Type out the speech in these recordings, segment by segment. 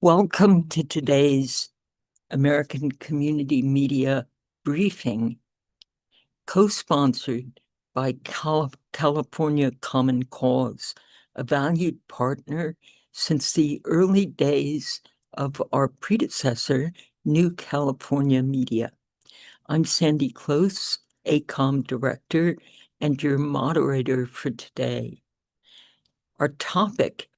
Welcome to today's American Community Media briefing, co-sponsored by California Common Cause, a valued partner since the early days of our predecessor, New California Media. I'm Sandy Close, ACOM Director, and your moderator for today. Our topic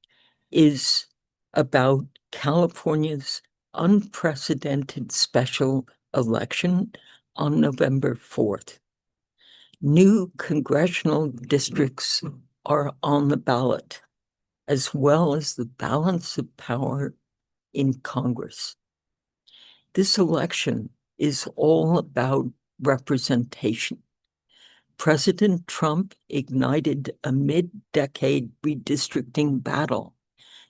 is about California's unprecedented special election on November 4th. New congressional districts are on the ballot, as well as the balance of power in Congress. This election is all about representation. President Trump ignited a mid-decade redistricting battle,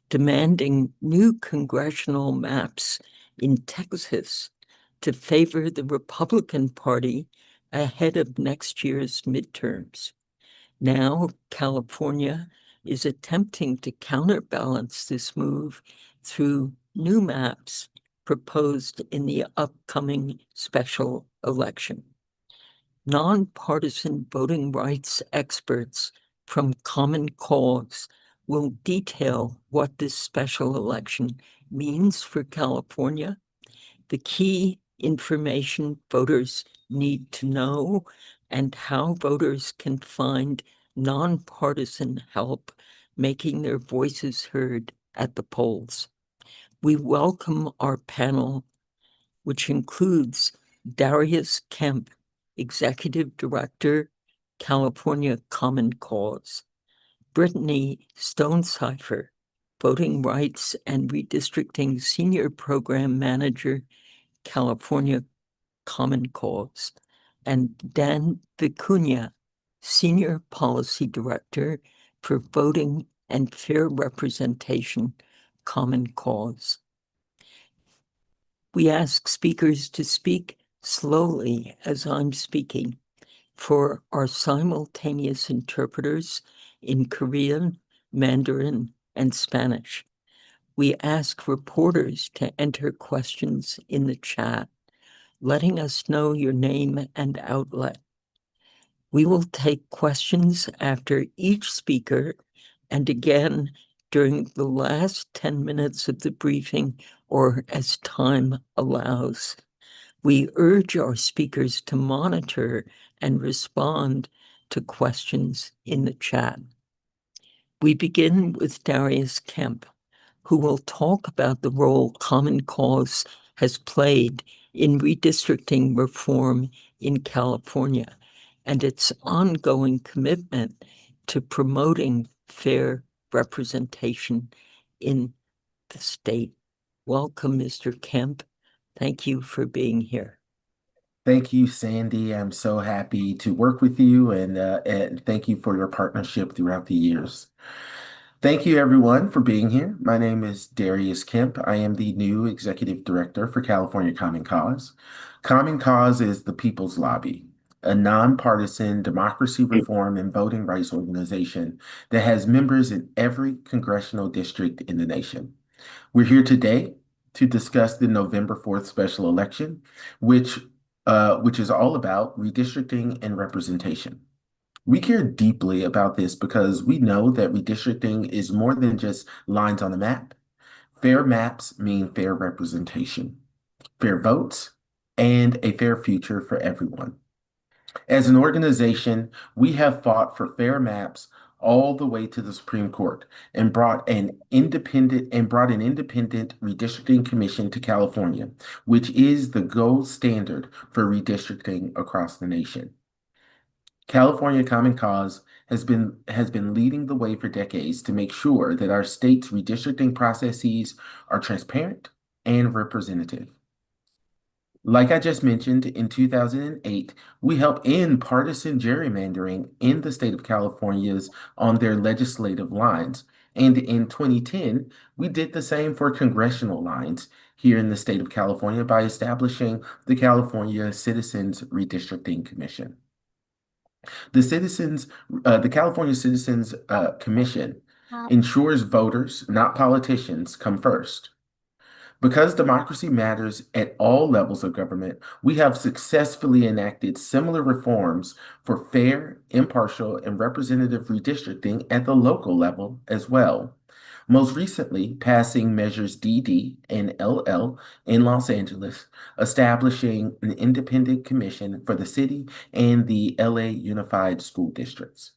demanding new congressional maps in Texas to favor the Republican Party ahead of next year's midterms. Now, California is attempting to counterbalance this move through new maps proposed in the upcoming special election. Nonpartisan voting rights experts from Common Cause will detail what this special election means for California, the key information voters need to know, and how voters can find nonpartisan help making their voices heard at the polls. We welcome our panel, which includes Darius Kemp, Executive Director, California Common Cause; Brittany Stonesifer, Voting Rights and Redistricting Senior Program Manager, California Common Cause; and Dan Vicuña, Senior Policy Director for Voting and Fair Representation, Common Cause. We ask speakers to speak slowly as I'm speaking. For our simultaneous interpreters in Korean, Mandarin, and Spanish, we ask reporters to enter questions in the chat, letting us know your name and outlet. We will take questions after each speaker and again during the last 10 minutes of the briefing or as time allows. We urge our speakers to monitor and respond to questions in the chat. We begin with Darius Kemp, who will talk about the role Common Cause has played in redistricting reform in California and its ongoing commitment to promoting fair representation in the state. Welcome, Mr. Kemp. Thank you for being here. Thank you, Sandy. I'm so happy to work with you, and thank you for your partnership throughout the years. Thank you, everyone, for being here. My name is Darius Kemp. I am the new Executive Director for California Common Cause. Common Cause is the People's Lobby, a nonpartisan democracy reform and voting rights organization that has members in every congressional district in the nation. We're here today to discuss the November 4th special election, which is all about redistricting and representation. We care deeply about this because we know that redistricting is more than just lines on a map. Fair maps mean fair representation, fair votes, and a fair future for everyone. As an organization, we have fought for fair maps all the way to the Supreme Court and brought an independent redistricting commission to California, which is the gold standard for redistricting across the nation. California Common Cause has been leading the way for decades to make sure that our state's redistricting processes are transparent and representative. Like I just mentioned, in 2008, we helped end partisan gerrymandering in the state of California's on their legislative lines. And in 2010, we did the same for congressional lines here in the state of California by establishing the California Citizens Redistricting Commission. The California Citizens Commission ensures voters, not politicians, come first. Because democracy matters at all levels of government, we have successfully enacted similar reforms for fair, impartial, and representative redistricting at the local level as well. Most recently, passing measures DD and LL in Los Angeles, establishing an independent commission for the city and the LA Unified School Districts.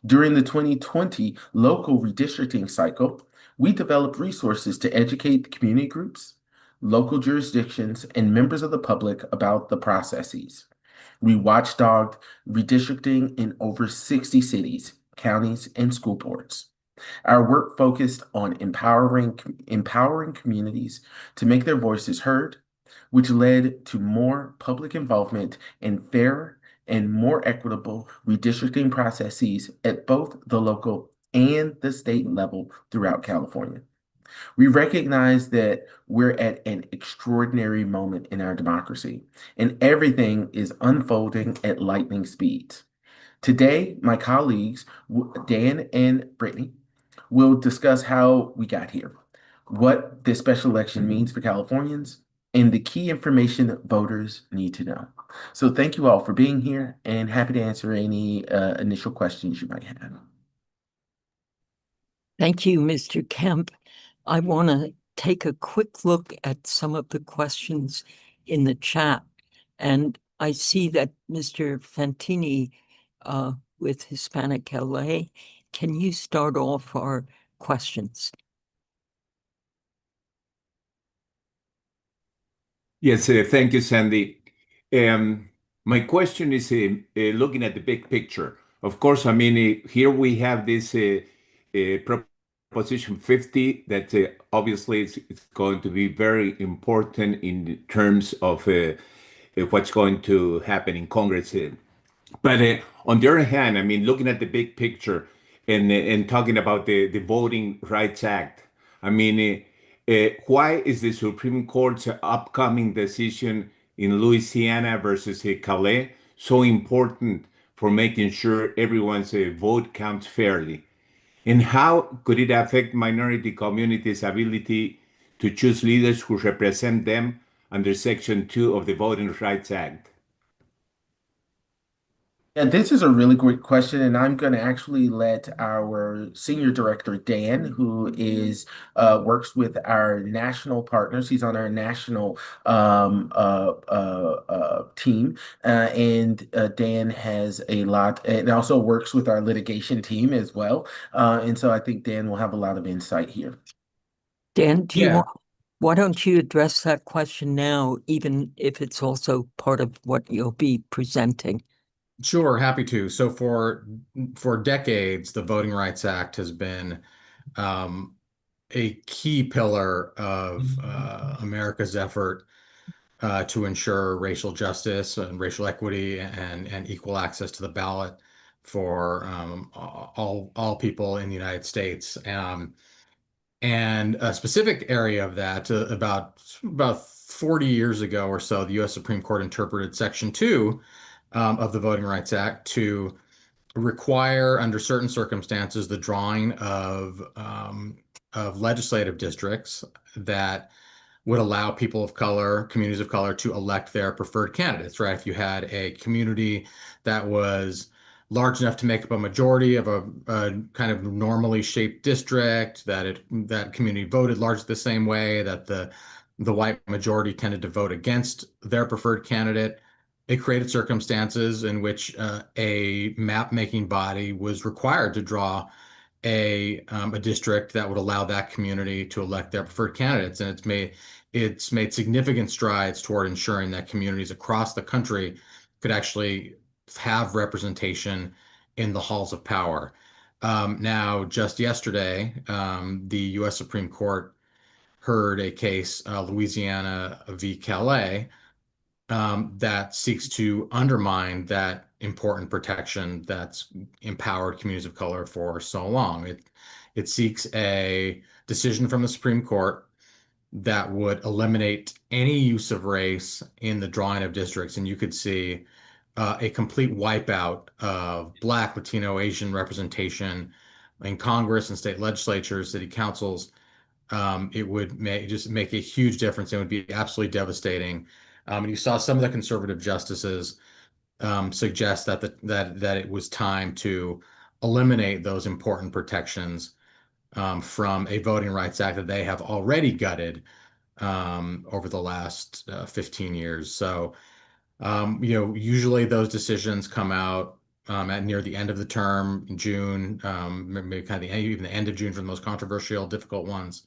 During the 2020 local redistricting cycle, we developed resources to educate community groups, local jurisdictions, and members of the public about the processes. We watchdogged redistricting in over 60 cities, counties, and school boards. Our work focused on empowering communities to make their voices heard, which led to more public involvement and fairer and more equitable redistricting processes at both the local and the state level throughout California. We recognize that we're at an extraordinary moment in our democracy, and everything is unfolding at lightning speeds. Today, my colleagues, Dan and Brittany, will discuss how we got here, what this special election means for Californians, and the key information voters need to know. So thank you all for being here and happy to answer any initial questions you might have. Thank you, Mr. Kemp. I want to take a quick look at some of the questions in the chat. And I see that Mr. Fantini with Hispanic LA, can you start off our questions? Yes, thank you, Sandy. My question is looking at the big picture. Of course, I mean, here we have this Proposition 50 that obviously it's going to be very important in terms of what's going to happen in Congress. But on the other hand, I mean, looking at the big picture and talking about the Voting Rights Act, I mean, why is the Supreme Court's upcoming decision in Louisiana versus Calais so important for making sure everyone's vote counts fairly? And how could it affect minority communities' ability to choose leaders who represent them under Section 2 of the Voting Rights Act? And this is a really great question, and I'm going to actually let our senior director Dan, who is works with our national partners. He's on our national team, and Dan has a lot, and also works with our litigation team as well. And so I think Dan will have a lot of insight here. Dan, Yeah, why don't you address that question now, even if it's also part of what you'll be presenting? sure, happy to. So for decades, the Voting Rights Act has been a key pillar of America's effort to ensure racial justice and racial equity and equal access to the ballot for all people in the United States. And a specific area of that, about 40 years ago or so, the U.S. Supreme Court interpreted Section 2 of the Voting Rights Act to require, under certain circumstances, the drawing of legislative districts that would allow people of color, communities of color, to elect their preferred candidates, right? If you had a community that was large enough to make up a majority of a kind of normally shaped district, that community voted largely the same way, that the white majority tended to vote against their preferred candidate, it created circumstances in which a map-making body was required to draw a district that would allow that community to elect their preferred candidates, and it's made significant strides toward ensuring that communities across the country could actually have representation in the halls of power. Now, just yesterday, the U.S. Supreme Court heard a case, Louisiana v. Calais, that seeks to undermine that important protection that's empowered communities of color for so long. It seeks a decision from the Supreme Court that would eliminate any use of race in the drawing of districts, and you could see a complete wipeout of Black, Latino, Asian representation in Congress and state legislatures, city councils, it would make a huge difference. It would be absolutely devastating. And you saw some of the conservative justices suggest that it was time to eliminate those important protections from a Voting Rights Act that they have already gutted over the last 15 years. So, usually those decisions come out at near the end of the term, in June, maybe kind of even the end of June for the most controversial, difficult ones.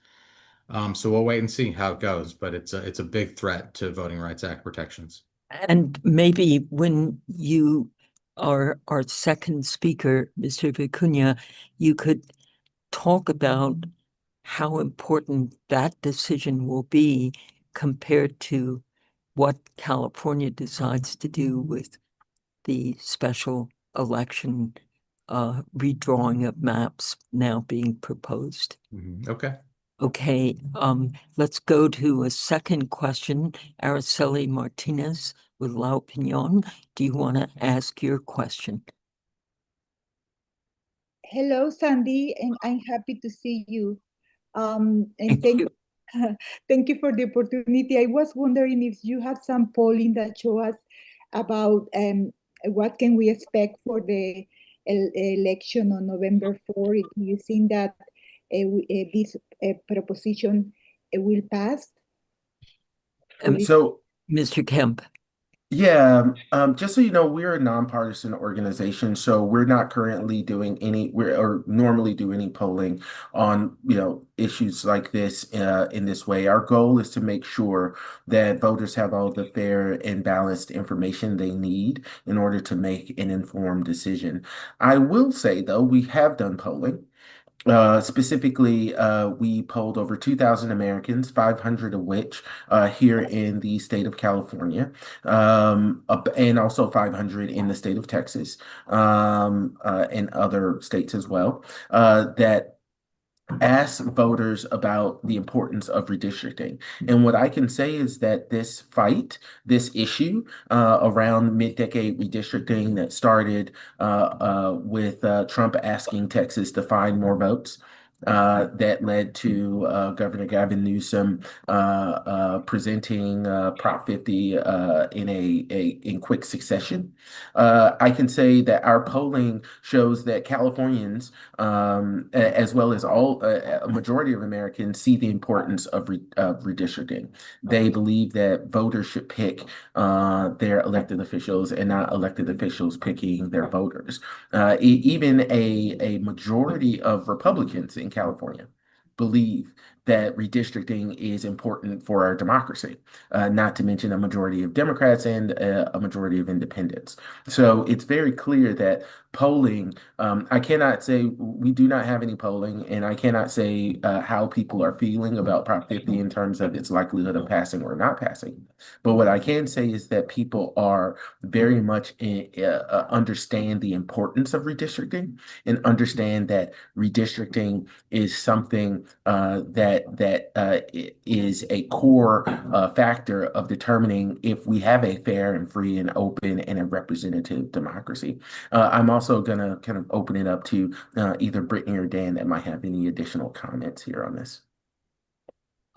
So we'll wait and see how it goes, but it's a big threat to Voting Rights Act protections. And maybe when you are our second speaker, Mr. Vicuña, you could talk about how important that decision will be compared to what California decides to do with the special election redrawing of maps now being proposed. Okay. Okay, let's go to a second question. Araceli Martinez with La Opinion. Do you want to ask your question? Hello, Sandy, and I'm happy to see you. And Thank you. thank you for the opportunity. I was wondering if you have some polling that show us about what can we expect for the election on November 4. Do you think that this proposition will pass? So, Mr. Kemp. yeah, just so you know, we're a nonpartisan organization, so we're not currently doing or normally do any polling on, issues like this in this way. Our goal is to make sure that voters have all the fair and balanced information they need in order to make an informed decision. I will say, though, we have done polling. Specifically, we polled over 2,000 Americans, 500 of which here in the state of California, and also 500 in the state of Texas, and other states as well, that ask voters about the importance of redistricting. And what I can say is that this issue around mid-decade redistricting that started with Trump asking Texas to find more votes, that led to Governor Gavin Newsom presenting Prop 50 in quick succession. I can say that our polling shows that Californians, as well as a majority of Americans, see the importance of redistricting. They believe that voters should pick their elected officials and not elected officials picking their voters. Even a majority of Republicans in California believe that redistricting is important for our democracy, not to mention a majority of Democrats and a majority of independents. So it's very clear that polling, I cannot say we do not have any polling, and I cannot say how people are feeling about Prop 50 in terms of its likelihood of passing or not passing. But what I can say is that people are very much understand the importance of redistricting and understand that redistricting is something that is a core factor of determining if we have a fair and free and open and a representative democracy. I'm also going to kind of open it up to either Brittany or Dan that might have any additional comments here on this.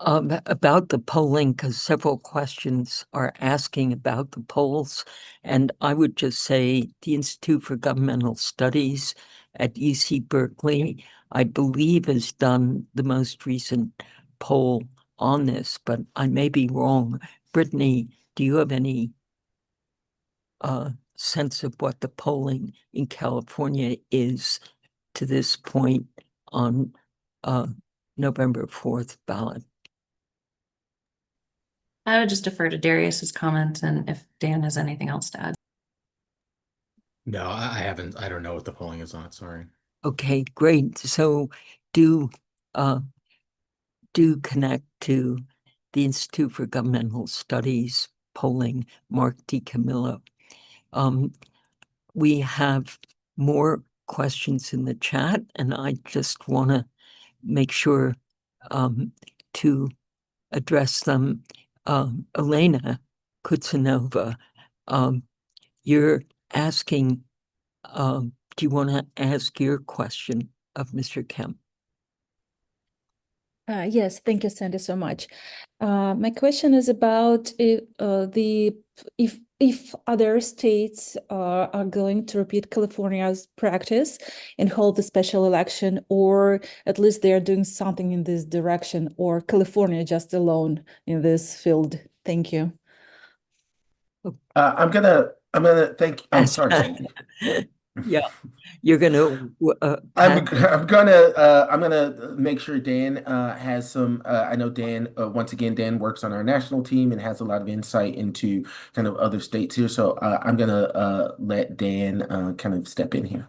About the polling, because several questions are asking about the polls, and I would just say the Institute for Governmental Studies at UC Berkeley, I believe, has done the most recent poll on this, but I may be wrong. Brittany, do you have any sense of what the polling in California is to this point on November 4th ballot? I would just defer to Darius's comment and if Dan has anything else to add. No, I haven't. I don't know what the polling is on. Sorry. Okay, great. So do connect to the Institute for Governmental Studies polling, Mark DiCamillo. We have more questions in the chat, and I just want to make sure to address them. Elena Kutsanova, you're asking, do you want to ask your question of Mr. Kemp? Yes, thank you, Sandy, so much. My question is about if other states are going to repeat California's practice and hold a special election, or at least they are doing something in this direction, or California just alone in this field. Thank you. I'm gonna thank. I'm sorry, Sandy. Yeah, you're gonna I'm gonna make sure Dan has some. I know Dan. Once again, Dan works on our national team and has a lot of insight into kind of other states here. So I'm gonna let Dan kind of step in here.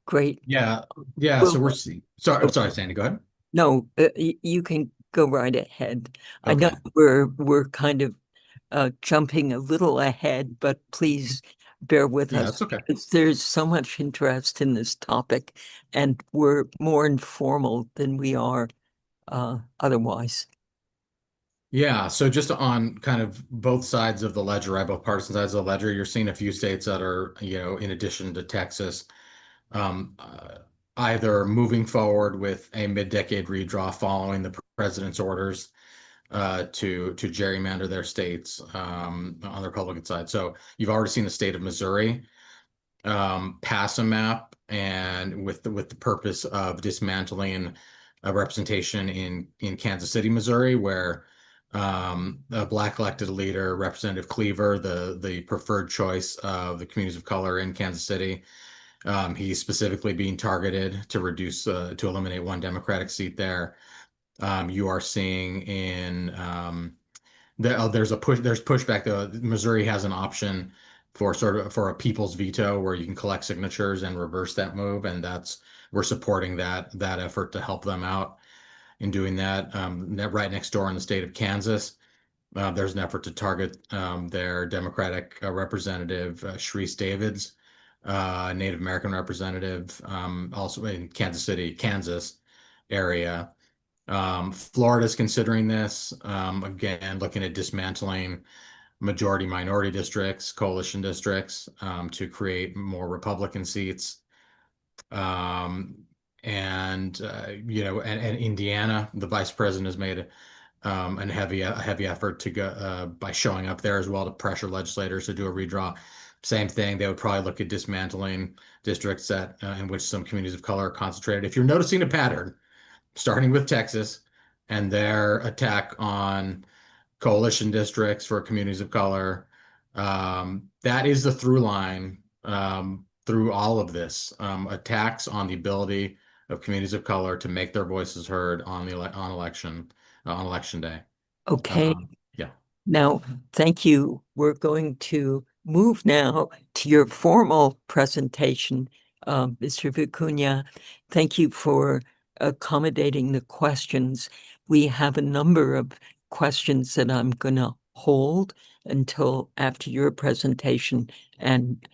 great. Yeah. Well, So we're seeing. Sorry, I'm sorry, Sandy. Go ahead. No, you can go right ahead. I know Okay. we're kind of jumping a little ahead, but please bear with Yeah, us that's okay. because there's so much interest in this topic, and we're more informal than we are otherwise. Yeah, so just on kind of both sides of the ledger, right? Both partisan sides of the ledger, you're seeing a few states that are, in addition to Texas, um, uh, either moving forward with a mid-decade redraw following the president's orders to gerrymander their states on the Republican side. So you've already seen the state of Missouri pass a map, and with the purpose of dismantling a representation in Kansas City, Missouri, where a black elected leader, Representative Cleaver, the preferred choice of the communities of color in Kansas City, he's specifically being targeted to eliminate one Democratic seat there. You are seeing there's pushback though. Missouri has an option for a people's veto where you can collect signatures and reverse that move, and we're supporting that effort to help them out in doing that. Right next door in the state of Kansas, there's an effort to target their Democratic representative, Sharice Davids, Native American representative, also in Kansas City, Kansas area. Florida's considering this, again, looking at dismantling majority minority districts, coalition districts, to create more Republican seats. And Indiana, the vice president has made a heavy effort to go by showing up there as well to pressure legislators to do a redraw. Same thing, they would probably look at dismantling districts that in which some communities of color are concentrated. If you're noticing a pattern, starting with Texas and their attack on coalition districts for communities of color, that is the through line through all of this. Attacks on the ability of communities of color to make their voices heard on election day. Okay. Yeah. Now, thank you. We're going to move now to your formal presentation, Mr. Vicuña. Thank you for accommodating the questions. We have a number of questions that I'm going to hold until after your presentation and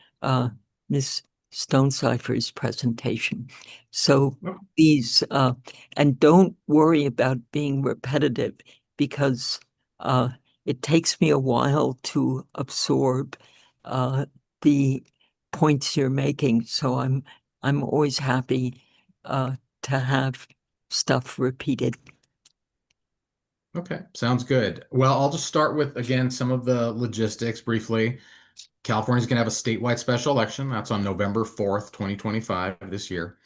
Ms. Stonesifer's presentation. So these, and don't worry about being repetitive because it takes me a while to absorb the points you're making. So I'm always happy to have stuff repeated. Okay, sounds good. Well, I'll just start with, again, some of the logistics briefly. California's going to have a statewide special election. That's on November 4th, 2025 this year.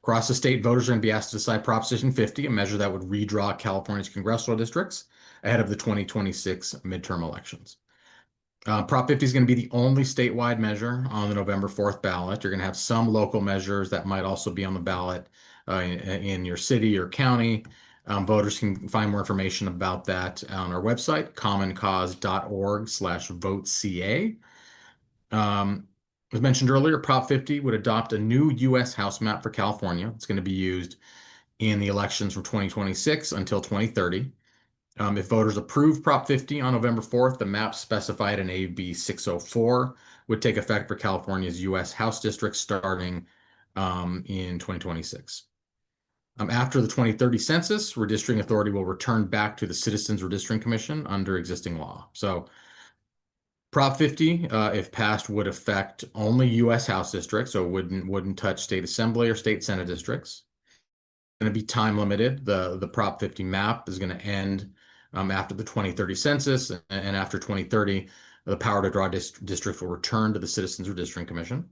Across the state, voters are going to be asked to decide Proposition 50, a measure that would redraw California's congressional districts ahead of the 2026 midterm elections. Prop 50 is going to be the only statewide measure on the November 4th ballot. You're going to have some local measures that might also be on the ballot in your city or county. Voters can find more information about that on our website, commoncause.org/voteca. As mentioned earlier, Prop 50 would adopt a new U.S. House map for California. It's going to be used in the elections from 2026 until 2030. If voters approve Prop 50 on November 4th, the map specified in AB 604 would take effect for California's U.S. House districts starting in 2026. After the 2030 census, redistricting authority will return back to the Citizens Redistricting Commission under existing law. So Prop 50, if passed, would affect only U.S. House districts, so it wouldn't touch state assembly or state senate districts. going to be time limited. The Prop 50 map is going to end after the 2030 census, and after 2030, the power to draw districts will return to the Citizens Redistricting Commission.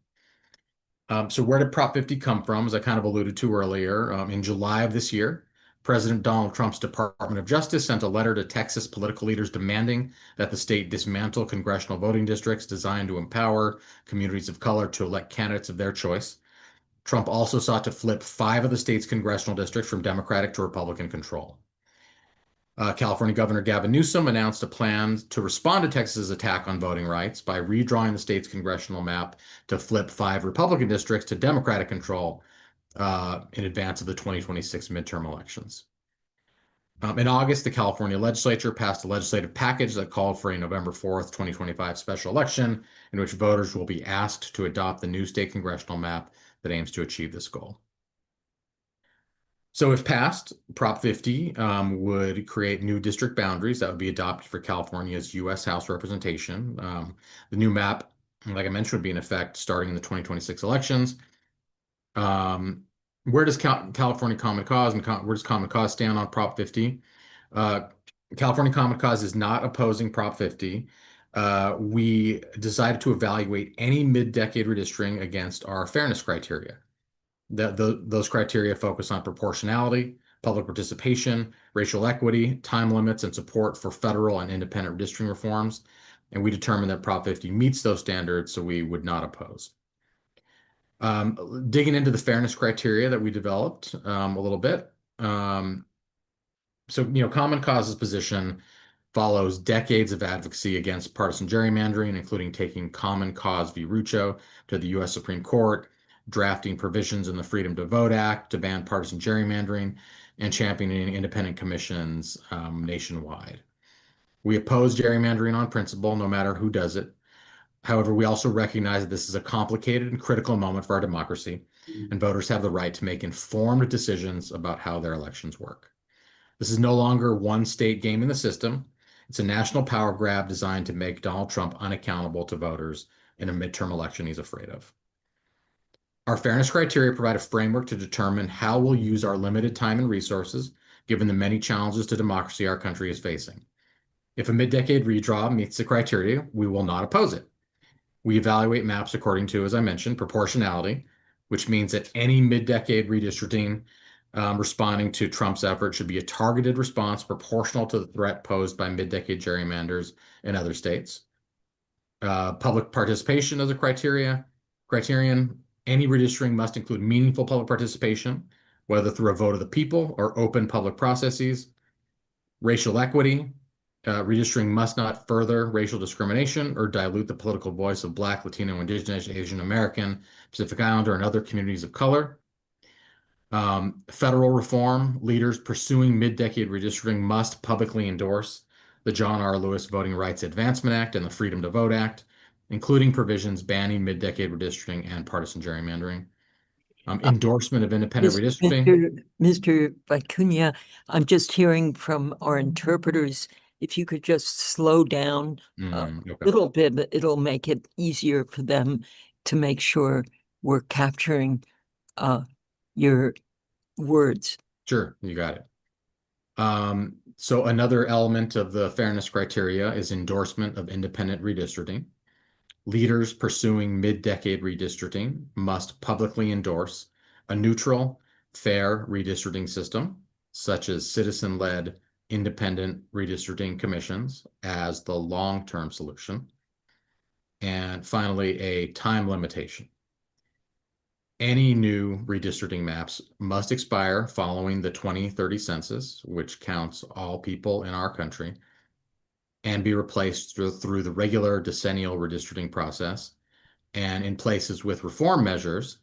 So where did Prop 50 come from? As I kind of alluded to earlier, in July of this year, President Donald Trump's Department of Justice sent a letter to Texas political leaders demanding that the state dismantle congressional voting districts designed to empower communities of color to elect candidates of their choice. Trump also sought to flip 5 of the state's congressional districts from Democratic to Republican control. California Governor Gavin Newsom announced a plan to respond to Texas's attack on voting rights by redrawing the state's congressional map to flip 5 Republican districts to Democratic control in advance of the 2026 midterm elections. In August, the California legislature passed a legislative package that called for a November 4th, 2025 special election in which voters will be asked to adopt the new state congressional map that aims to achieve this goal. So if passed, Prop 50 would create new district boundaries that would be adopted for California's U.S. House representation. The new map, like I mentioned, would be in effect starting in the 2026 elections. Where does California Common Cause and where does Common Cause stand on Prop 50? California Common Cause is not opposing Prop 50. We decided to evaluate any mid-decade redistricting against our fairness criteria. Those criteria focus on proportionality, public participation, racial equity, time limits, and support for federal and independent redistricting reforms. And we determined that Prop 50 meets those standards, so we would not oppose. Digging into the fairness criteria that we developed a little bit. So, Common Cause's position follows decades of advocacy against partisan gerrymandering, including taking Common Cause v. Rucho to the U.S. Supreme Court, drafting provisions in the Freedom to Vote Act to ban partisan gerrymandering, and championing independent commissions nationwide. We oppose gerrymandering on principle, no matter who does it. However, we also recognize that this is a complicated and critical moment for our democracy, and voters have the right to make informed decisions about how their elections work. This is no longer one state game in the system. It's a national power grab designed to make Donald Trump unaccountable to voters in a midterm election he's afraid of. Our fairness criteria provide a framework to determine how we'll use our limited time and resources, given the many challenges to democracy our country is facing. If a mid-decade redraw meets the criteria, we will not oppose it. We evaluate maps according to, as I mentioned, proportionality, which means that any mid-decade redistricting responding to Trump's effort should be a targeted response proportional to the threat posed by mid-decade gerrymanders in other states. Public participation as a criterion. Any redistricting must include meaningful public participation, whether through a vote of the people or open public processes. Racial equity. Redistricting must not further racial discrimination or dilute the political voice of Black, Latino, Indigenous, Asian American, Pacific Islander, and other communities of color. Federal reform. Leaders pursuing mid-decade redistricting must publicly endorse the John R. Lewis Voting Rights Advancement Act and the Freedom to Vote Act, including provisions banning mid-decade redistricting and partisan gerrymandering. Endorsement of independent redistricting. Mr. Vicuña, I'm just hearing from our interpreters. If you could just slow down a little bit, it'll make it easier for them to make sure we're capturing your words. Sure, you got it. So another element of the fairness criteria is endorsement of independent redistricting. Leaders pursuing mid-decade redistricting must publicly endorse a neutral, fair redistricting system, such as citizen-led independent redistricting commissions as the long-term solution. And finally, a time limitation. Any new redistricting maps must expire following the 2030 census, which counts all people in our country, and be replaced through the regular decennial redistricting process. And in places with reform measures,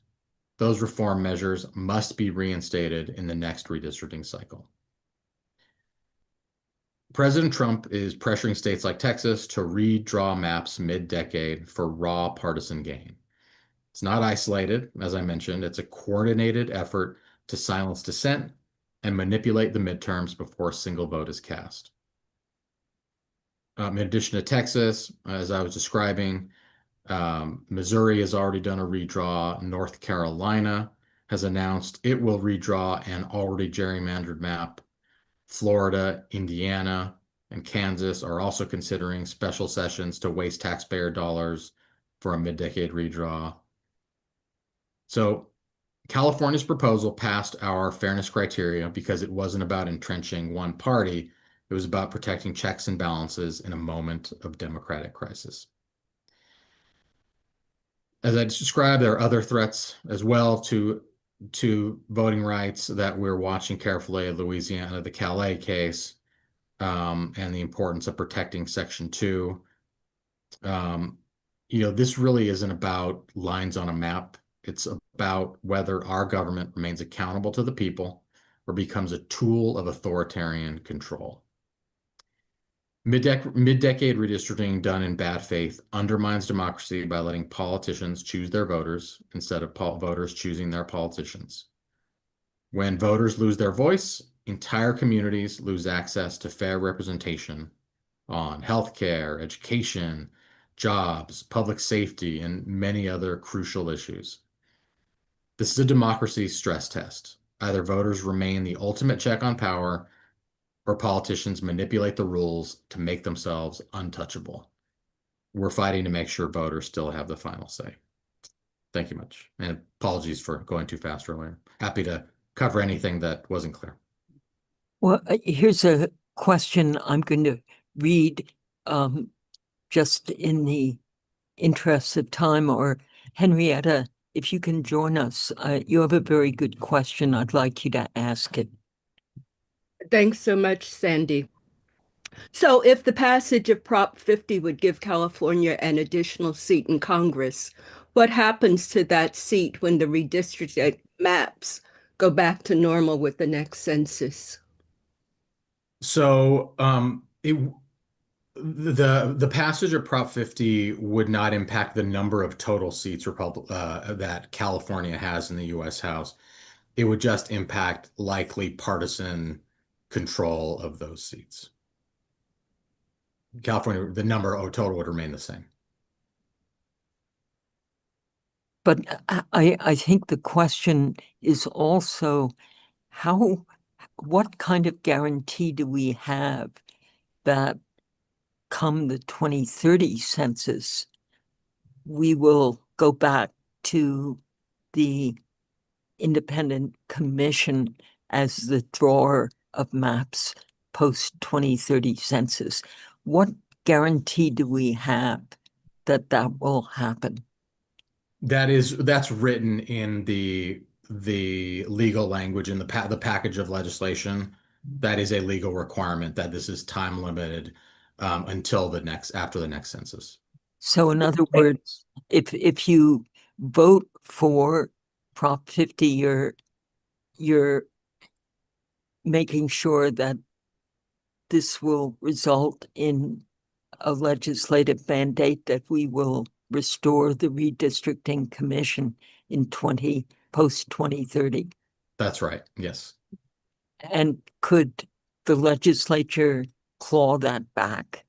those reform measures must be reinstated in the next redistricting cycle. President Trump is pressuring states like Texas to redraw maps mid-decade for raw partisan gain. It's not isolated, as I mentioned. It's a coordinated effort to silence dissent and manipulate the midterms before a single vote is cast. In addition to Texas, as I was describing, Missouri has already done a redraw. North Carolina has announced it will redraw an already gerrymandered map. Florida, Indiana, and Kansas are also considering special sessions to waste taxpayer dollars for a mid-decade redraw. So California's proposal passed our fairness criteria because it wasn't about entrenching one party. It was about protecting checks and balances in a moment of democratic crisis. As I described, there are other threats as well to voting rights that we're watching carefully. Louisiana, the Calais case, and the importance of protecting Section 2. This really isn't about lines on a map. It's about whether our government remains accountable to the people or becomes a tool of authoritarian control. Mid-decade redistricting done in bad faith undermines democracy by letting politicians choose their voters instead of voters choosing their politicians. When voters lose their voice, entire communities lose access to fair representation on healthcare, education, jobs, public safety, and many other crucial issues. This is a democracy stress test. Either voters remain the ultimate check on power, or politicians manipulate the rules to make themselves untouchable. We're fighting to make sure voters still have the final say. Thank you much. And apologies for going too fast earlier. Happy to cover anything that wasn't clear. Well, here's a question I'm going to read just in the interest of time, or Henrietta, if you can join us. You have a very good question. I'd like you to ask it. Thanks so much, Sandy. So if the passage of Prop 50 would give California an additional seat in Congress, what happens to that seat when the redistricting maps go back to normal with the next census? So the passage of Prop 50 would not impact the number of total seats that California has in the U.S. House. It would just impact likely partisan control of those seats. California, the number total would remain the same. But I think the question is also what kind of guarantee do we have that come the 2030 census, we will go back to the independent commission as the drawer of maps post 2030 census? What guarantee do we have that that will happen? That's written in the legal language in the package of legislation. That is a legal requirement that this is time limited until after the next census. So in other words, if you vote for Prop 50, you're making sure that this will result in a legislative mandate that we will restore the redistricting commission in post 2030. That's right. Yes. And could the legislature claw that back?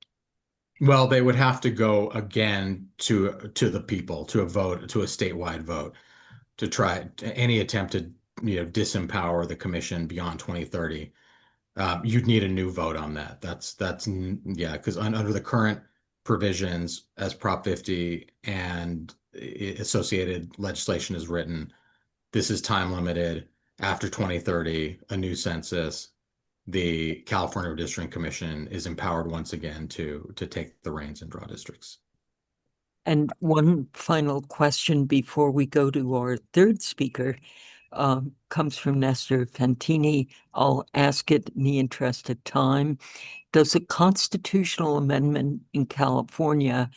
Well, they would have to go again to the people, to a statewide vote, to try any attempt to disempower the commission beyond 2030. You'd need a new vote on that. Yeah, because under the current provisions as Prop 50 and associated legislation is written, this is time limited. After 2030, a new census, the California Redistricting Commission is empowered once again to take the reins and draw districts. And one final question before we go to our third speaker comes from Nestor Fantini. I'll ask it in the interest of time. Does a constitutional amendment in California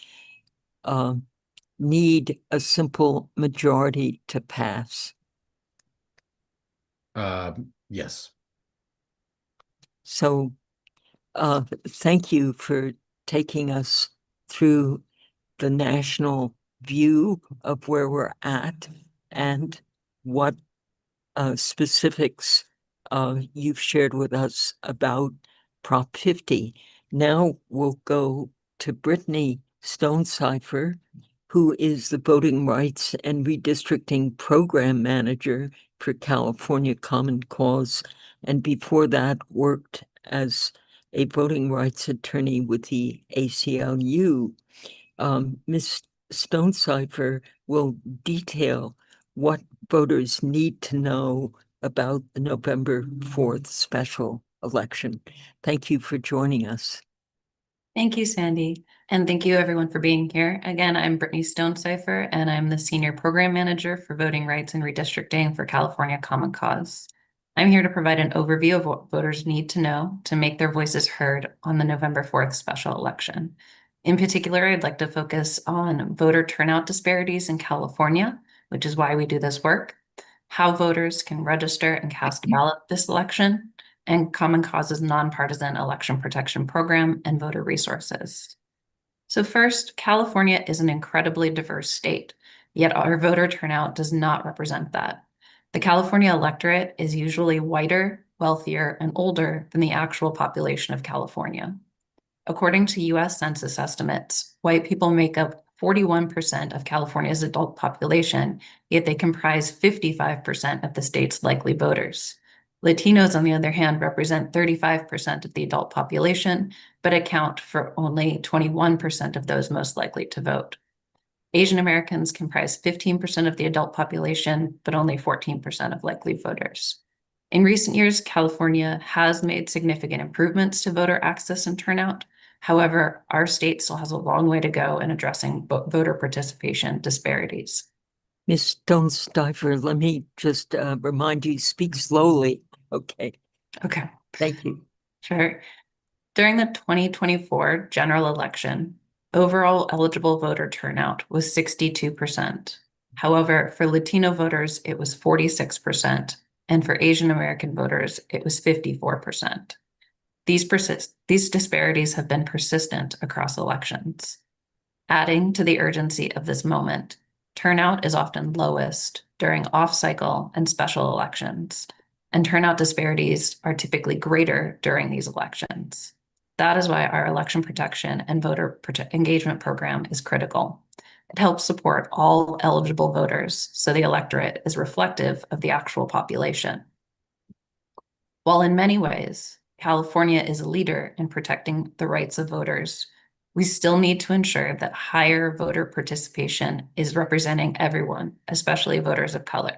need a simple majority to pass? Yes. So thank you for taking us through the national view of where we're at and what specifics you've shared with us about Prop 50. Now we'll go to Brittany Stonesifer, who is the Voting Rights and Redistricting Program Manager for California Common Cause, and before that worked as a voting rights attorney with the ACLU. Ms. Stonesifer will detail what voters need to know about the November 4th special election. Thank you for joining us. Thank you, Sandy. And thank you everyone for being here. Again, I'm Brittany Stonesifer, and I'm the Senior Program Manager for Voting Rights and Redistricting for California Common Cause. I'm here to provide an overview of what voters need to know to make their voices heard on the November 4th special election. In particular, I'd like to focus on voter turnout disparities in California, which is why we do this work, how voters can register and cast a ballot this election, and Common Cause's nonpartisan election protection program and voter resources. So first, California is an incredibly diverse state, yet our voter turnout does not represent that. The California electorate is usually whiter, wealthier, and older than the actual population of California. According to US Census estimates, white people make up 41% of California's adult population, yet they comprise 55% of the state's likely voters. Latinos, on the other hand, represent 35% of the adult population, but account for only 21% of those most likely to vote. Asian Americans comprise 15% of the adult population, but only 14% of likely voters. In recent years, California has made significant improvements to voter access and turnout. However, our state still has a long way to go in addressing voter participation disparities. Ms. Stonesifer, let me just remind you, speak slowly. Okay. Okay. Thank you. Sure. During the 2024 general election, overall eligible voter turnout was 62%. However, for Latino voters, it was 46%, and for Asian American voters, it was 54%. These disparities have been persistent across elections. Adding to the urgency of this moment, turnout is often lowest during off-cycle and special elections, and turnout disparities are typically greater during these elections. That is why our election protection and voter engagement program is critical. It helps support all eligible voters so the electorate is reflective of the actual population. While in many ways, California is a leader in protecting the rights of voters, we still need to ensure that higher voter participation is representing everyone, especially voters of color.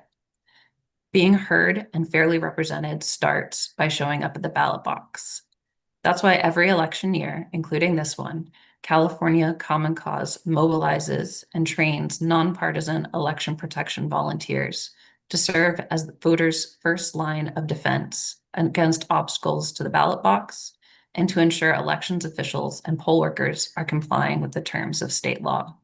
Being heard and fairly represented starts by showing up at the ballot box. That's why every election year, including this one, California Common Cause mobilizes and trains nonpartisan election protection volunteers to serve as the voters' first line of defense against obstacles to the ballot box and to ensure elections officials and poll workers are complying with the terms of state law.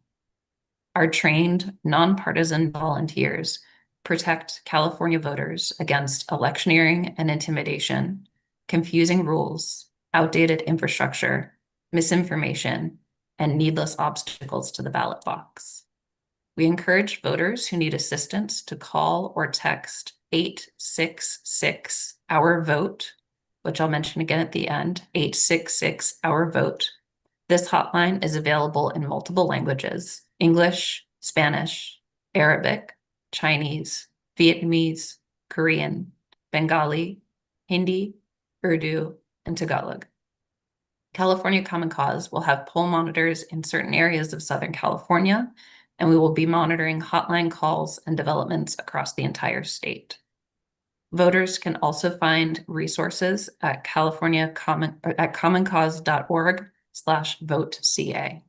Our trained nonpartisan volunteers protect California voters against electioneering and intimidation, confusing rules, outdated infrastructure, misinformation, and needless obstacles to the ballot box. We encourage voters who need assistance to call or text 866 Our Vote, which I'll mention again at the end, 866 Our Vote. This hotline is available in multiple languages: English, Spanish, Arabic, Chinese, Vietnamese, Korean, Bengali, Hindi, Urdu, and Tagalog. California Common Cause will have poll monitors in certain areas of Southern California, and we will be monitoring hotline calls and developments across the entire state. Voters can also find resources at commoncause.org/voteca.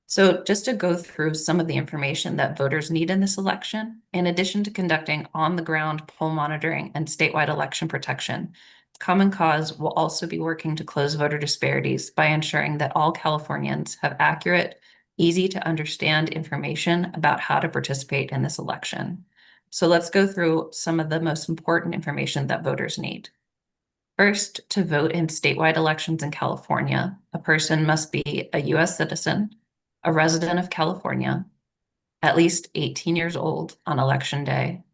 So just to go through some of the information that voters need in this election, in addition to conducting on-the-ground poll monitoring and statewide election protection, Common Cause will also be working to close voter disparities by ensuring that all Californians have accurate, easy to understand information about how to participate in this election. So let's go through some of the most important information that voters need. First, to vote in statewide elections in California, a person must be a US citizen, a resident of California, at least 18 years old on election day,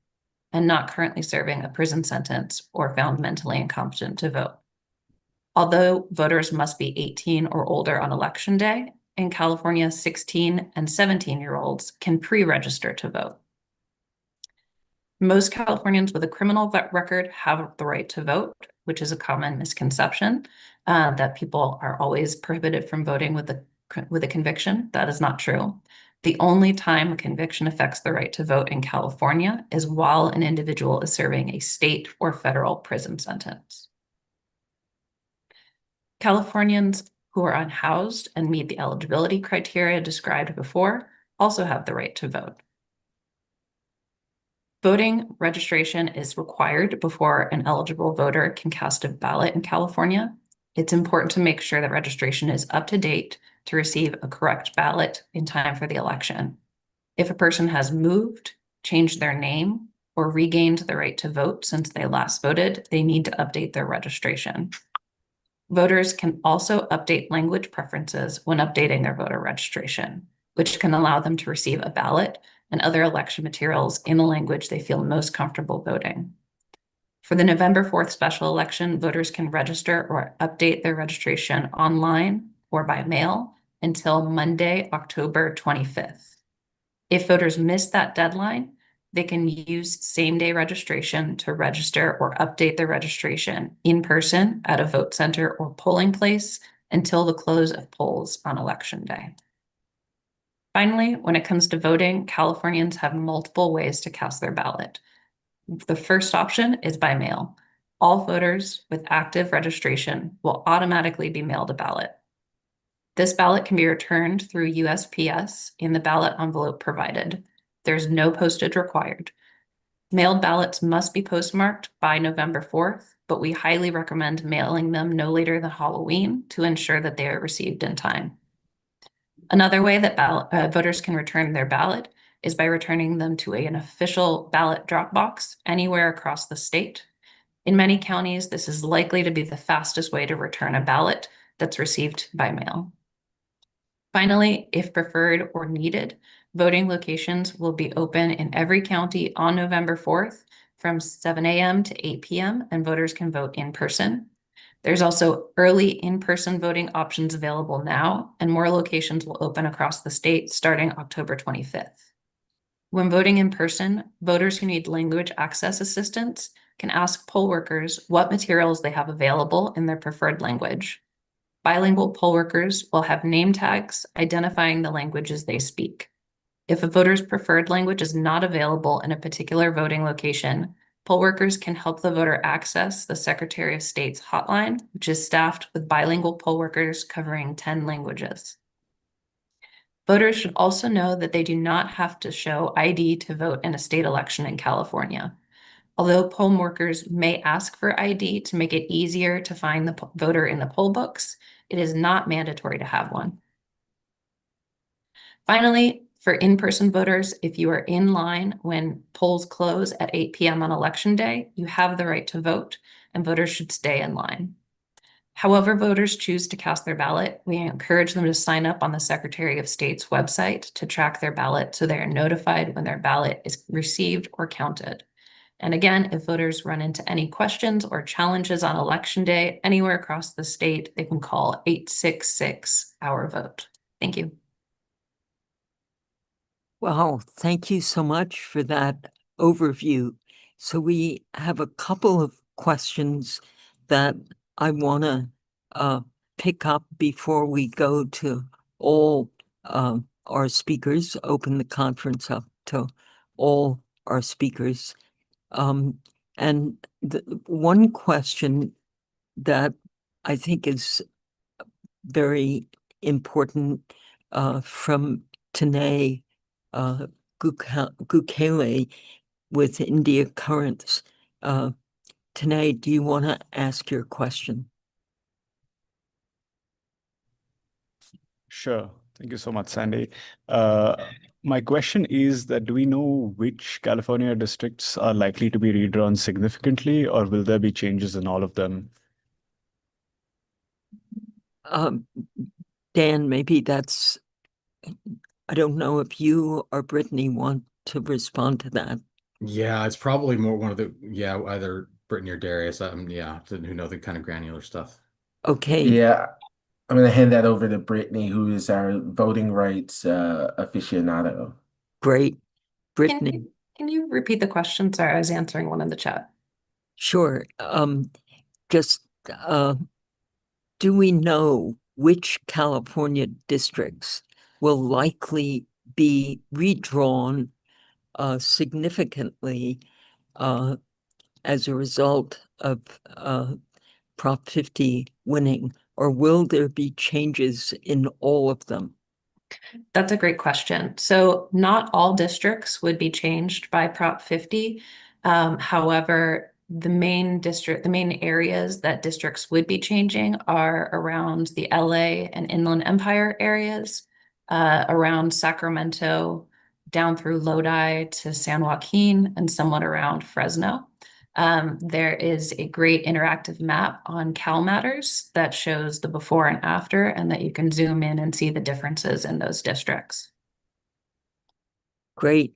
and not currently serving a prison sentence or found mentally incompetent to vote. Although voters must be 18 or older on election day, in California, 16 and 17-year-olds can pre-register to vote. Most Californians with a criminal record have the right to vote, which is a common misconception that people are always prohibited from voting with a conviction. That is not true. The only time a conviction affects the right to vote in California is while an individual is serving a state or federal prison sentence. Californians who are unhoused and meet the eligibility criteria described before also have the right to vote. Voting registration is required before an eligible voter can cast a ballot in California. It's important to make sure that registration is up to date to receive a correct ballot in time for the election. If a person has moved, changed their name, or regained the right to vote since they last voted, they need to update their registration. Voters can also update language preferences when updating their voter registration, which can allow them to receive a ballot and other election materials in the language they feel most comfortable voting. For the November 4th special election, voters can register or update their registration online or by mail until Monday, October 25th. If voters miss that deadline, they can use same-day registration to register or update their registration in person at a vote center or polling place until the close of polls on election day. Finally, when it comes to voting, Californians have multiple ways to cast their ballot. The first option is by mail. All voters with active registration will automatically be mailed a ballot. This ballot can be returned through USPS in the ballot envelope provided. There's no postage required. Mailed ballots must be postmarked by November 4th, but we highly recommend mailing them no later than Halloween to ensure that they are received in time. Another way that voters can return their ballot is by returning them to an official ballot drop box anywhere across the state. In many counties, this is likely to be the fastest way to return a ballot that's received by mail. Finally, if preferred or needed, voting locations will be open in every county on November 4th from 7 a.m. to 8 p.m., and voters can vote in person. There's also early in-person voting options available now, and more locations will open across the state starting October 25th. When voting in person, voters who need language access assistance can ask poll workers what materials they have available in their preferred language. Bilingual poll workers will have name tags identifying the languages they speak. If a voter's preferred language is not available in a particular voting location, poll workers can help the voter access the Secretary of State's hotline, which is staffed with bilingual poll workers covering 10 languages. Voters should also know that they do not have to show ID to vote in a state election in California. Although poll workers may ask for ID to make it easier to find the voter in the poll books, it is not mandatory to have one. Finally, for in-person voters, if you are in line when polls close at 8 p.m. on election day, you have the right to vote, and voters should stay in line. However voters choose to cast their ballot, we encourage them to sign up on the Secretary of State's website to track their ballot so they are notified when their ballot is received or counted. And again, if voters run into any questions or challenges on election day anywhere across the state, they can call 866-OUR-VOTE. Thank you. Well, thank you so much for that overview. So we have a couple of questions that I want to pick up before we go to all our speakers, open the conference up to all our speakers. And the one question that I think is very important from Tanae Gukele with India Currents. Tanae, do you want to ask your question? Sure. Thank you so much, Sandy. My question is that do we know which California districts are likely to be redrawn significantly, or will there be changes in all of them? Dan, maybe that's, I don't know if you or Brittany want to respond to that. Yeah, it's probably more one of the, either Brittany or Darius. Who know the kind of granular stuff. Okay. Yeah. I'm going to hand that over to Brittany, who is our voting rights aficionado. Great. Brittany. Can you repeat the question? Sorry, I was answering one in the chat. Sure. Just do we know which California districts will likely be redrawn significantly as a result of Prop 50 winning, or will there be changes in all of them? That's a great question. So not all districts would be changed by Prop 50. However, the main areas that districts would be changing are around the LA and Inland Empire areas, around Sacramento, down through Lodi to San Joaquin, and somewhat around Fresno. There is a great interactive map on CalMatters that shows the before and after, and that you can zoom in and see the differences in those districts. Great.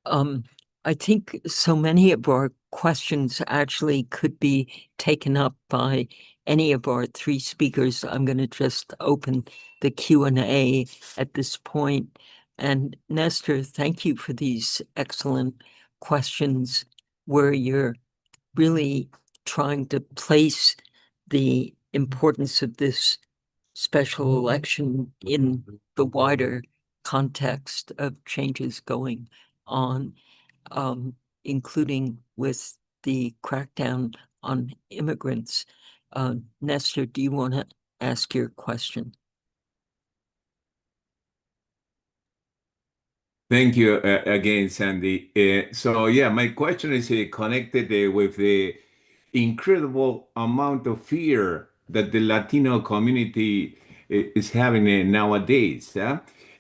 I think so many of our questions actually could be taken up by any of our three speakers. I'm going to just open the Q&A at this point. And Nestor, thank you for these excellent questions where you're really trying to place the importance of this special election in the wider context of changes going on, including with the crackdown on immigrants. Nestor, do you want to ask your question? Thank you again, Sandy. So yeah, my question is connected with the incredible amount of fear that the Latino community is having nowadays.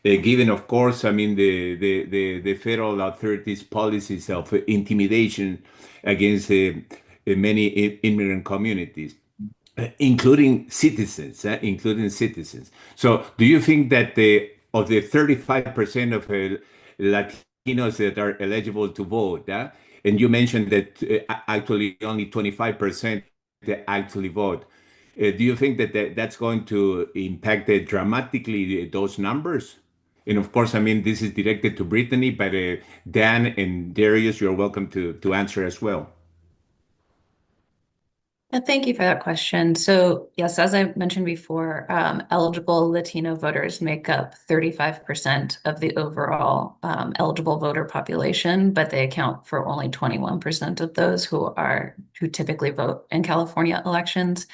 Given, of course, I mean the federal authorities' policies of intimidation against many immigrant communities, including citizens, including citizens. So, do you think that of the 35% of Latinos that are eligible to vote, and you mentioned that actually only 25% actually vote, do you think that that's going to impact dramatically those numbers? And of course, I mean, this is directed to Brittany, but Dan and Darius, you're welcome to answer as well. Thank you for that question. So yes, as I mentioned before, eligible Latino voters make up 35% of the overall eligible voter population, but they account for only 21% of those who typically vote in California elections.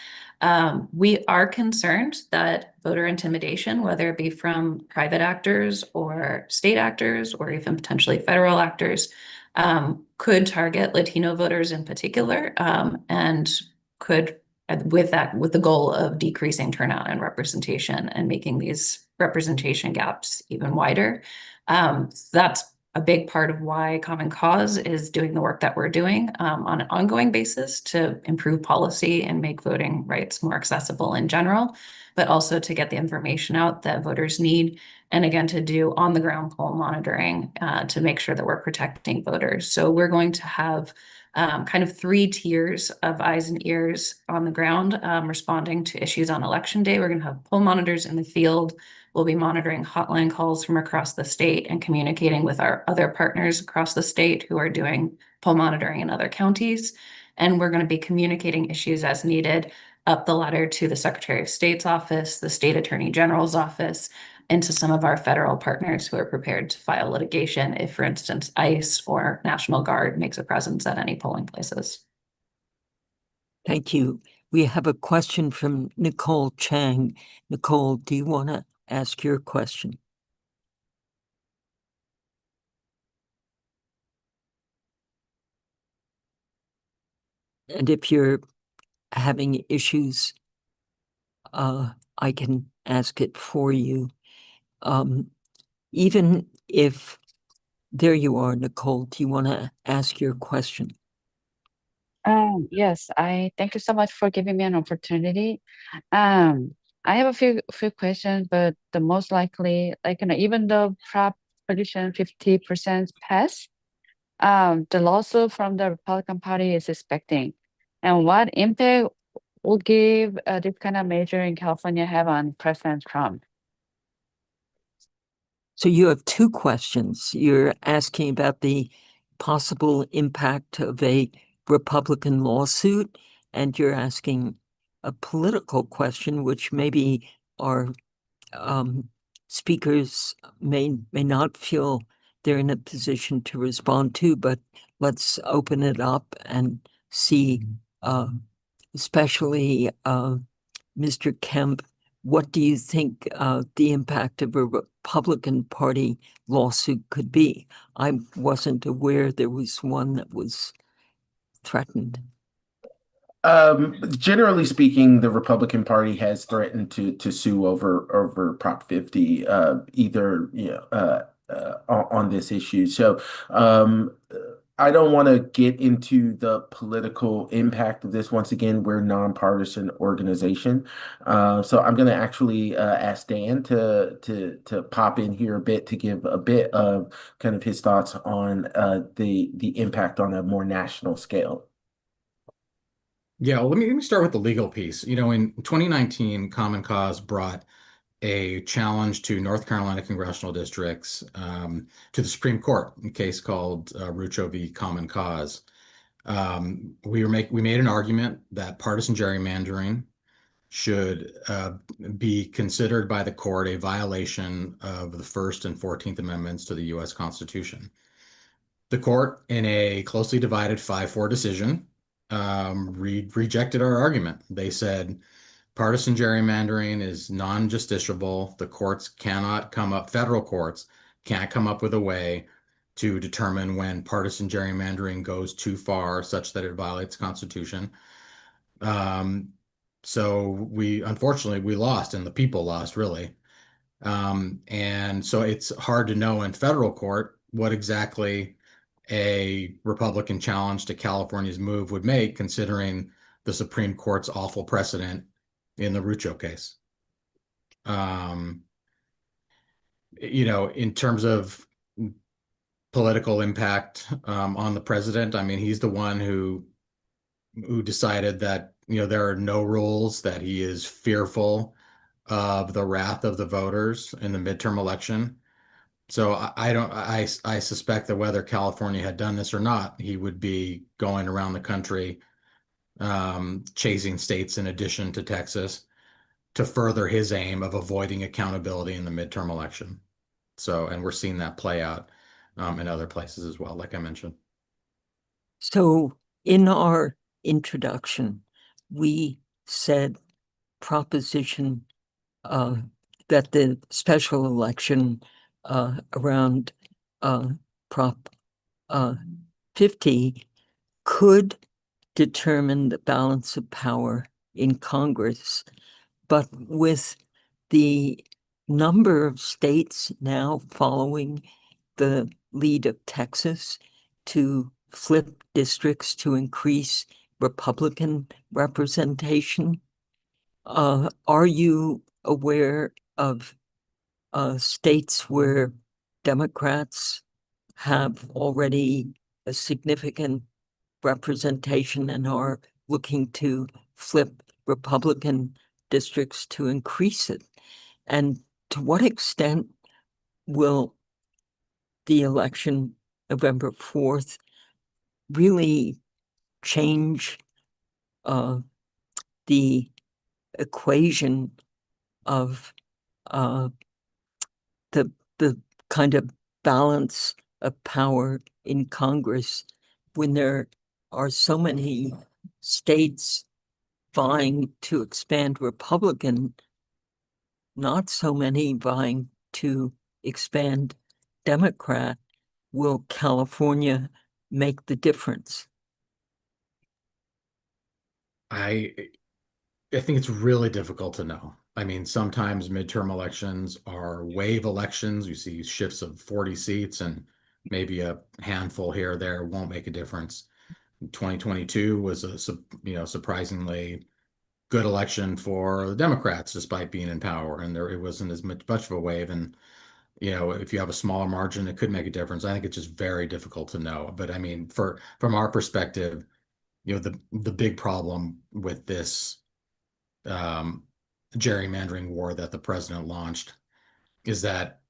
We are concerned that voter intimidation, whether it be from private actors or state actors or even potentially federal actors, could target Latino voters in particular, and could, with the goal of decreasing turnout and representation and making these representation gaps even wider. That's a big part of why Common Cause is doing the work that we're doing on an ongoing basis to improve policy and make voting rights more accessible in general, but also to get the information out that voters need. And again, to do on the ground poll monitoring to make sure that we're protecting voters. So we're going to have kind of 3 tiers of eyes and ears on the ground responding to issues on election day. We're going to have poll monitors in the field. We'll be monitoring hotline calls from across the state and communicating with our other partners across the state who are doing poll monitoring in other counties. And we're going to be communicating issues as needed up the ladder to the Secretary of State's office, the State Attorney General's office, and to some of our federal partners who are prepared to file litigation if, for instance, ICE or National Guard makes a presence at any polling places. Thank you. We have a question from Nicole Chang. Nicole, do you want to ask your question? And if you're having issues, I can ask it for you. Even if, there you are, Nicole, do you want to ask your question? Yes, I thank you so much for giving me an opportunity. I have a few questions, but the most likely, even though proposition 50% pass, the lawsuit from the Republican Party is expecting, and what impact will give this kind of measure in California have on President Trump? So you have two questions. You're asking about the possible impact of a Republican lawsuit, and you're asking a political question, which maybe our speakers may not feel they're in a position to respond to, but let's open it up and see, especially Mr. Kemp, what do you think the impact of a Republican Party lawsuit could be? I wasn't aware there was one that was threatened. Generally speaking, the Republican Party has threatened to sue over Prop 50, either on this issue. So I don't want to get into the political impact of this. Once again, we're a nonpartisan organization, so I'm going to actually ask Dan to pop in here a bit to give a bit of kind of his thoughts on the impact on a more national scale. Yeah, well, let me start with the legal piece. You know, in 2019, Common Cause brought a challenge to North Carolina congressional districts to the Supreme Court, in a case called Rucho v. Common Cause. We made an argument that partisan gerrymandering should be considered by the court a violation of the First and 14th Amendments to the U.S. Constitution. The court, in a closely divided 5-4 decision, rejected our argument. They said partisan gerrymandering is non-justiciable. The courts cannot come up, federal courts can't come up with a way to determine when partisan gerrymandering goes too far such that it violates the Constitution. So unfortunately, we lost, and the people lost, really. And so it's hard to know in federal court what exactly a Republican challenge to California's move would make, considering the Supreme Court's awful precedent in the Rucho case. You know, in terms of political impact on the president, I mean, he's the one who decided that, you know, there are no rules, that he is fearful of the wrath of the voters in the midterm election. So I suspect that whether California had done this or not, he would be going around the country chasing states in addition to Texas to further his aim of avoiding accountability in the midterm election. So, and we're seeing that play out in other places as well, like I mentioned. So in our introduction, we said proposition that the special election around Prop 50 could determine the balance of power in Congress, but with the number of states now following the lead of Texas to flip districts to increase Republican representation, are you aware of states where Democrats have already a significant representation and are looking to flip Republican districts to increase it? And to what extent will the election November 4th really change the equation of the kind of balance of power in Congress when there are so many states vying to expand Republican, not so many vying to expand Democrat? Will California make the difference? I think it's really difficult to know. I mean, sometimes midterm elections are wave elections. You see shifts of 40 seats, and maybe a handful here or there won't make a difference. 2022 was a surprisingly good election for the Democrats, despite being in power, and it wasn't as much of a wave. And you know, if you have a smaller margin, it could make a difference. I think it's just very difficult to know. But I mean, from our perspective, you know, the big problem with this gerrymandering war that the president launched is that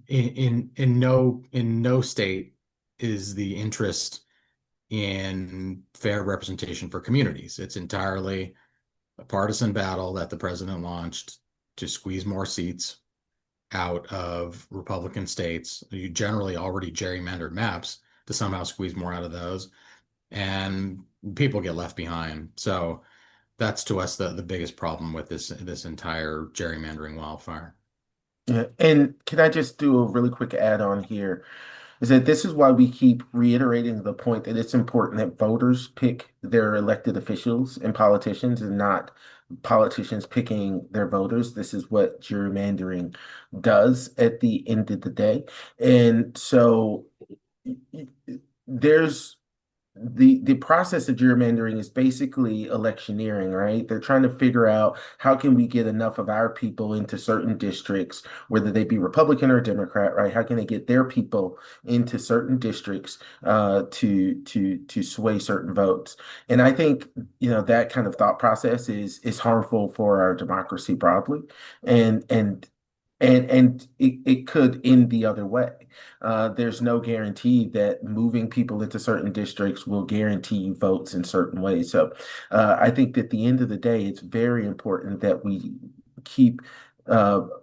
in no state is the interest in fair representation for communities. It's entirely a partisan battle that the president launched to squeeze more seats out of Republican states. You generally already gerrymandered maps to somehow squeeze more out of those, and people get left behind. So that's to us the biggest problem with this entire gerrymandering wildfire. Yeah, and can I just do a really quick add-on here? Is that this is why we keep reiterating the point that it's important that voters pick their elected officials and politicians and not politicians picking their voters. This is what gerrymandering does at the end of the day. And so there's the process of gerrymandering is basically electioneering, right? They're trying to figure out how can we get enough of our people into certain districts, whether they be Republican or Democrat, right? How can they get their people into certain districts to sway certain votes? And I think that kind of thought process is harmful for our democracy broadly, and it could end the other way. There's no guarantee that moving people into certain districts will guarantee votes in certain ways. So I think that at the end of the day, it's very important that we keep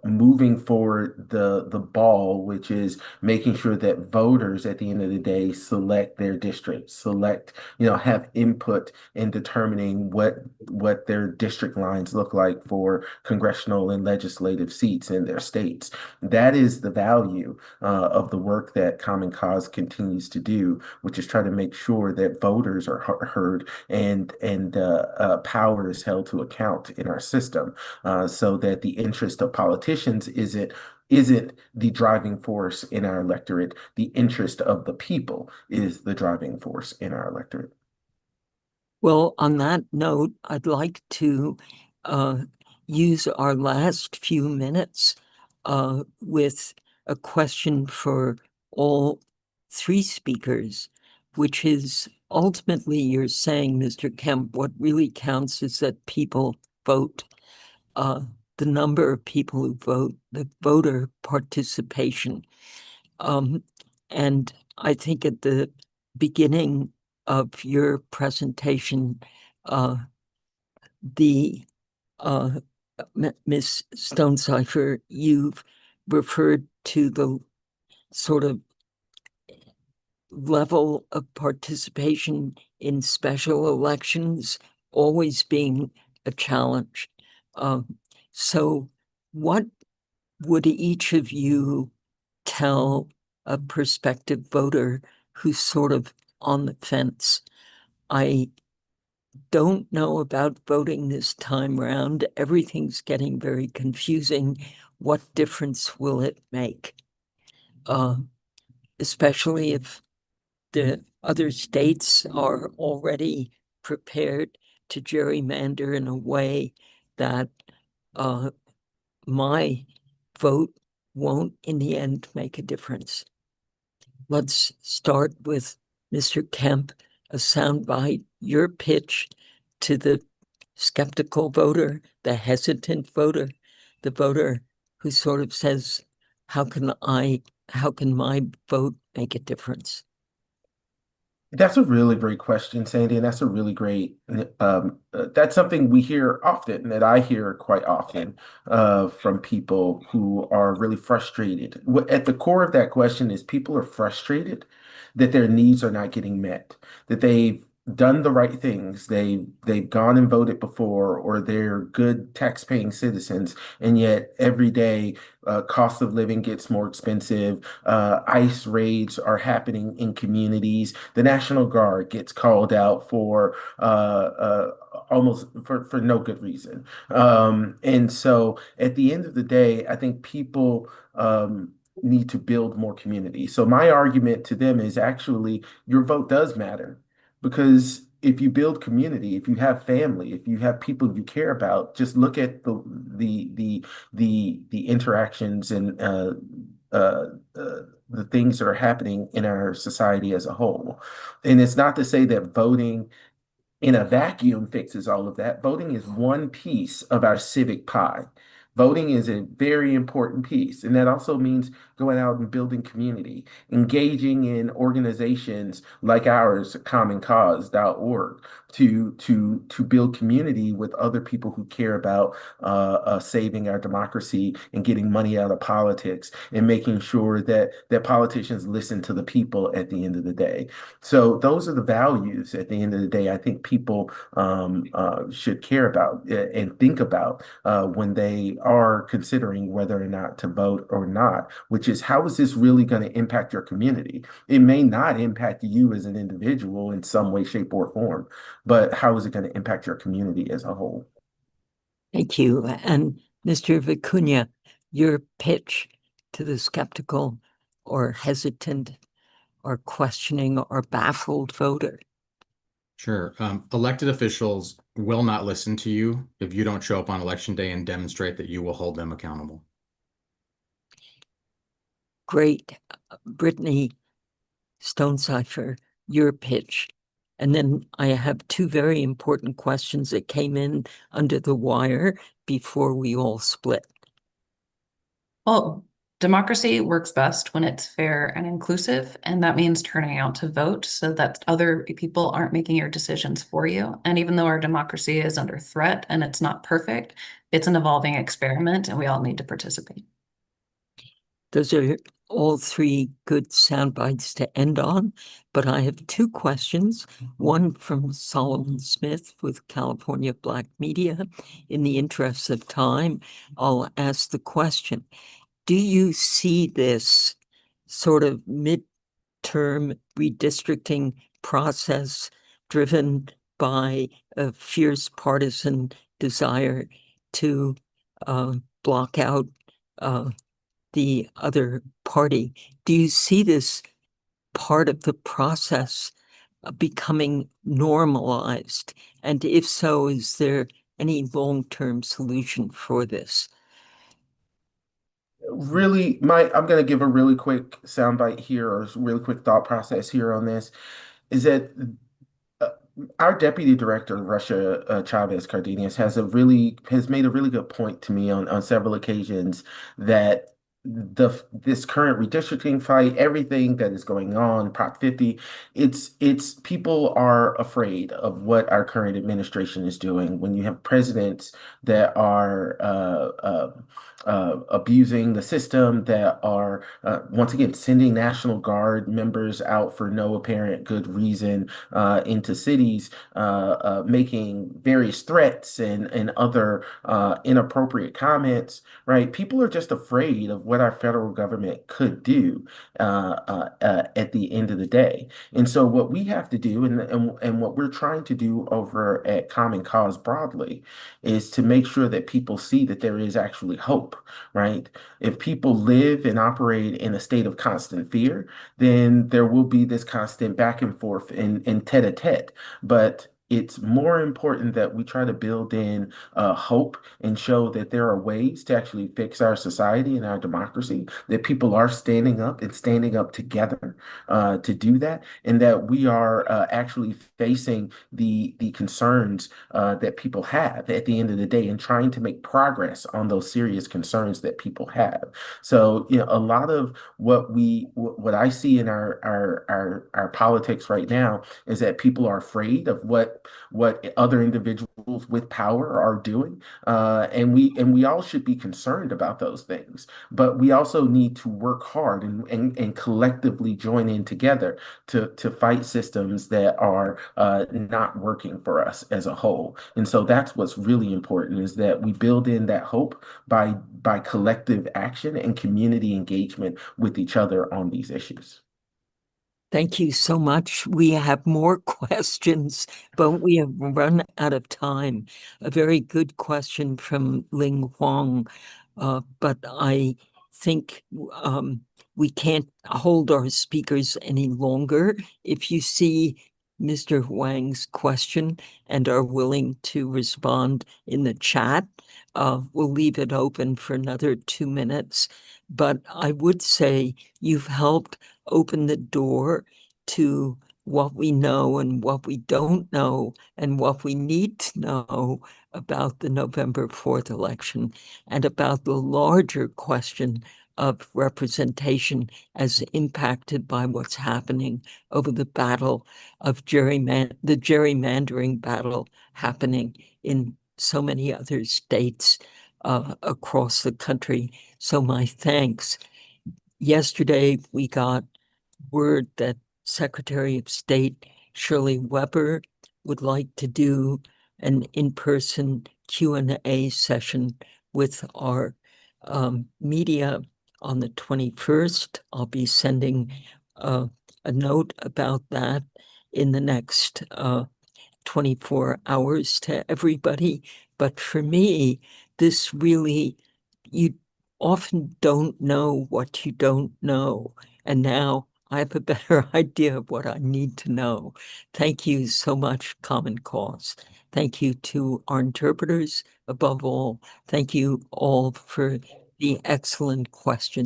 moving forward the ball, which is making sure that voters at the end of the day select their district, have input in determining what their district lines look like for congressional and legislative seats in their states. That is the value of the work that Common Cause continues to do, which is try to make sure that voters are heard and power is held to account in our system, so that the interest of politicians isn't the driving force in our electorate. The interest of the people is the driving force in our electorate. Well, on that note, I'd like to use our last few minutes with a question for all three speakers, which is ultimately you're saying, Mr. Kemp, what really counts is that people vote. The number of people who vote, the voter participation. And I think at the beginning of your presentation, Ms. Stonesifer, you've referred to the sort of level of participation in special elections always being a challenge. So what would each of you tell a prospective voter who's sort of on the fence? I don't know about voting this time round. Everything's getting very confusing. What difference will it make? Especially if the other states are already prepared to gerrymander in a way that my vote won't in the end make a difference. Let's start with Mr. Kemp, a soundbite, your pitch to the skeptical voter, the hesitant voter, the voter who sort of says, how can my vote make a difference? That's a really great question, Sandy, and that's a really great. That's something we hear often, that I hear quite often from people who are really frustrated. At the core of that question is people are frustrated that their needs are not getting met, that they've done the right things, they've gone and voted before, or they're good tax-paying citizens, and yet every day cost of living gets more expensive. ICE raids are happening in communities. The National Guard gets called out for almost for no good reason. And so at the end of the day, I think people need to build more community. So my argument to them is actually your vote does matter, because if you build community, if you have family, if you have people you care about, just look at the interactions and the things that are happening in our society as a whole. And it's not to say that voting in a vacuum fixes all of that. Voting is one piece of our civic pie. Voting is a very important piece, and that also means going out and building community, engaging in organizations like ours, commoncause.org, to build community with other people who care about saving our democracy and getting money out of politics and making sure that politicians listen to the people at the end of the day. So those are the values at the end of the day I think people should care about and think about when they are considering whether or not to vote or not, which is how is this really going to impact your community? It may not impact you as an individual in some way, shape, or form, but how is it going to impact your community as a whole? Thank you. And Mr. Vicuña, your pitch to the skeptical or hesitant or questioning or baffled voter. Sure. Elected officials will not listen to you if you don't show up on election day and demonstrate that you will hold them accountable. Great. Brittany, Stonesifer, your pitch. And then I have two very important questions that came in under the wire before we all split. Well, democracy works best when it's fair and inclusive, and that means turning out to vote so that other people aren't making your decisions for you. And even though our democracy is under threat and it's not perfect, it's an evolving experiment, and we all need to participate. Those are all three good sound bites to end on, but I have two questions. One from Solomon Smith with California Black Media. In the interest of time, I'll ask the question. Do you see this sort of midterm redistricting process driven by a fierce partisan desire to block out the other party? Do you see this part of the process becoming normalized? And if so, is there any long-term solution for this? Really, I'm going to give a really quick soundbite here, or a really quick thought process here on this, is that our deputy director, Russia Chavez Cardenas, has made a really good point to me on several occasions that this current redistricting fight, everything that is going on, Prop 50, it's people are afraid of what our current administration is doing. When you have presidents that are abusing the system, that are once again sending National Guard members out for no apparent good reason into cities, making various threats and other inappropriate comments, right? People are just afraid of what our federal government could do at the end of the day. And so what we have to do, and what we're trying to do over at Common Cause broadly, is to make sure that people see that there is actually hope, right? If people live and operate in a state of constant fear, then there will be this constant back and forth and tete-a-tete. But it's more important that we try to build in hope and show that there are ways to actually fix our society and our democracy, that people are standing up and standing up together to do that, and that we are actually facing the concerns that people have at the end of the day and trying to make progress on those serious concerns that people have. So, a lot of what I see in our politics right now is that people are afraid of what other individuals with power are doing, and we all should be concerned about those things. But we also need to work hard and collectively join in together to fight systems that are not working for us as a whole. And so that's what's really important, is that we build in that hope by collective action and community engagement with each other on these issues. Thank you so much. We have more questions, but we have run out of time. A very good question from Ling Huang, but I think we can't hold our speakers any longer. If you see Mr. Huang's question and are willing to respond in the chat, we'll leave it open for another 2 minutes. But I would say you've helped open the door to what we know and what we don't know and what we need to know about the November 4th election and about the larger question of representation as impacted by what's happening over the battle of the gerrymandering battle happening in so many other states across the country. So my thanks. Yesterday, we got word that Secretary of State Shirley Weber would like to do an in-person Q&A session with our media on the 21st. I'll be sending a note about that in the next 24 hours to everybody. But for me, this really, you often don't know what you don't know. And now I have a better idea of what I need to know. Thank you so much, Common Cause. Thank you to our interpreters above all. Thank you all for the excellent questions.